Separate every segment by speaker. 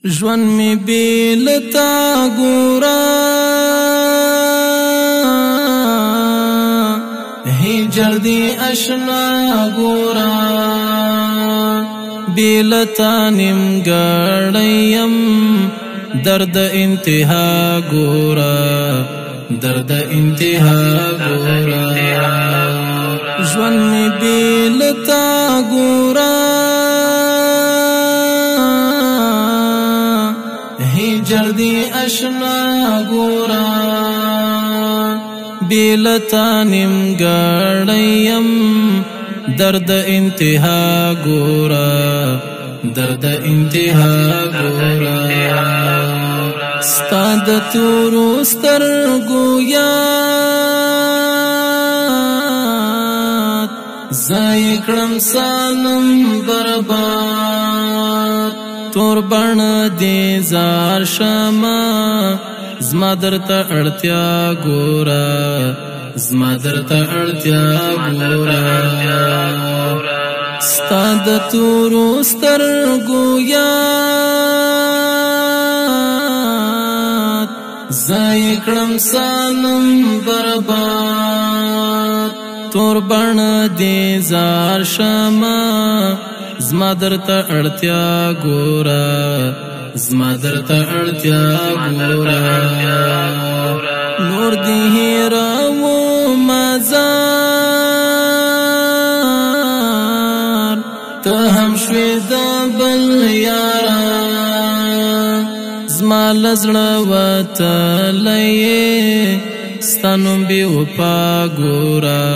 Speaker 1: ژوند می بیلتا ګورا هجر دی اشنا ګورا بیلتا نیمګړیم درد انتها ګورا درد انتها ګورا ژوند می بیلتا ګورا هجر دی اشنا ګورا بیلتا نیمګړیم درد انتها ګورا درد انتها ګورا ستا د تورو سترګو یاد ځای کړم سالم برباد تور بڼ دې زار شمه زما درته اړتیا ګوره زما درته اړتیا ګوره ستا د تورو سترګو یاد ځای کړم سالم برباد تور بڼ دې زار شمه زما درته اړتیا ګوره زما درته اړتیا ګوره نور دې هېروو مزار ته هم شوې د بل یاره زما له زړه وتلی یې ستا نوم بې وفا ګوره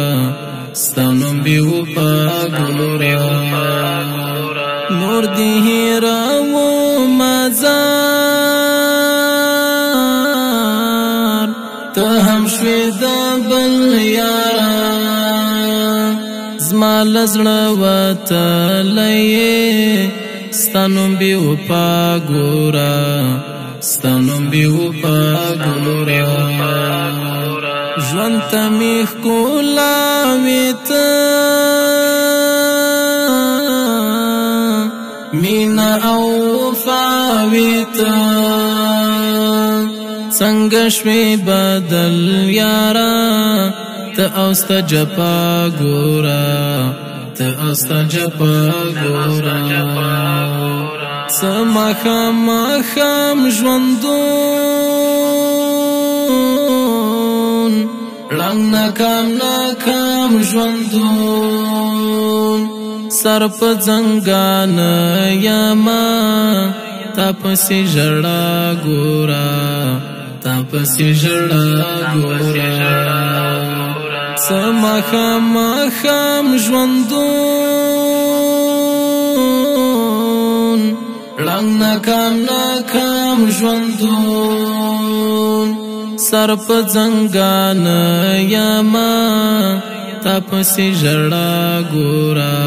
Speaker 1: ستا نوم بې وفا ګوره نور دې هېروو مزار ته هم شوې د بل یاره زما له زړه وتلی یې ستا نوم بې وفا ګوره ستا نوم بې وفا ګوره ژوند ته مې ښکلاوې ته مینا او وفاوې ته څنګه شوې بدل یاره ته او ستا جفا ګوره ته او ستا جفا ګوره څه ماښام ماښام ژوندون ړنګ ناکام ناکام ژوندون سر په زنګان یما تا پسې ژړا ګوره تا پسې ژړا ګوره څه ماښام ماښام ژوندون ړنګ ناکام ناکام ژوندون سر په زنګان یما تا پسې ژړا ګوره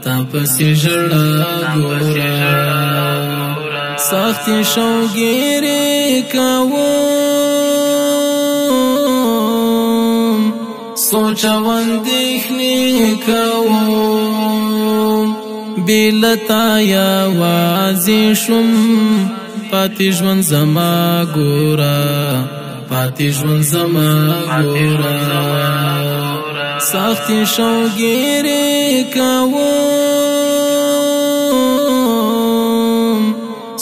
Speaker 1: تا پسې ژړا ګوره سختې شوګیرې کوم سوچ او اندېښنې کوم بې له تا یوازې شوم پاتې ژوند زما ګوره پاتې ژوند زما ګوره سختې شوګیرې کوم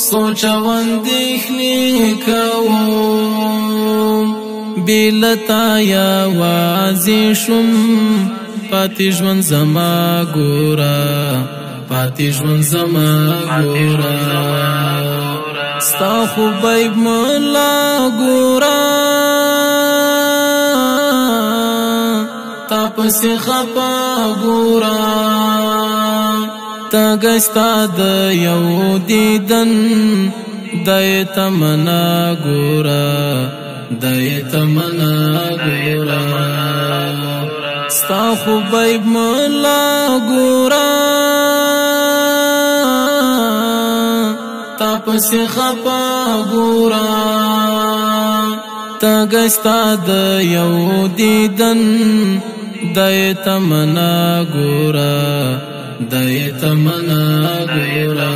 Speaker 1: سوچ او اندېښنې کوم بې له تا یوازې شوم پاتې ژوند زما ګوره پاتې ژوند زما ګوره ستا خوبیب ملا ګوره تا پسې خپا ګوره تږی ستا د یو دیدن دی تمنا ګوره دی تمنا ګوره ستا خوبیب ملا ګوره تا پسې خپا ګوره تږی ستا د یو دیدن دی تمنا ګوره دی تمنا ګوره